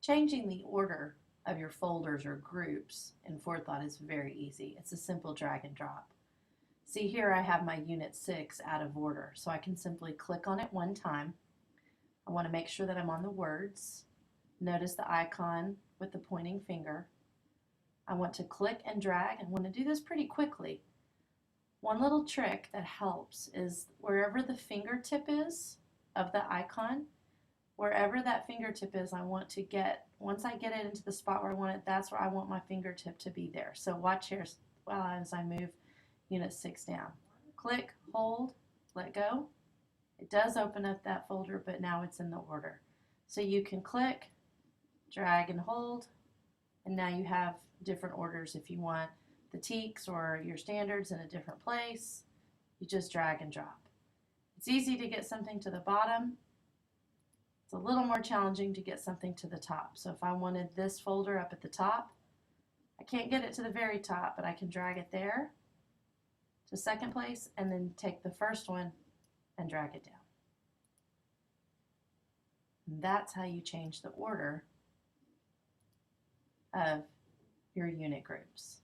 Changing the order of your folders or groups in Forethought is very easy. It's a simple drag and drop. See here I have my Unit 6 out of order, so I can simply click on it one time. I want to make sure that I'm on the words. Notice the icon with the pointing finger. I want to click and drag. I want to do this pretty quickly. One little trick that helps is wherever the fingertip is of the icon, wherever that fingertip is, I want to get, once I get it into the spot where I want it, that's where I want my fingertip to be there. So watch here as I move Unit 6 down. Click, hold, let go. It does open up that folder, but now it's in the order. So you can click, drag and hold, and now you have different orders. If you want the teaks or your standards in a different place, you just drag and drop. It's easy to get something to the bottom. It's a little more challenging to get something to the top. So if I wanted this folder up at the top, I can't get it to the very top, but I can drag it there to second place and then take the first one and drag it down. And that's how you change the order of your unit groups.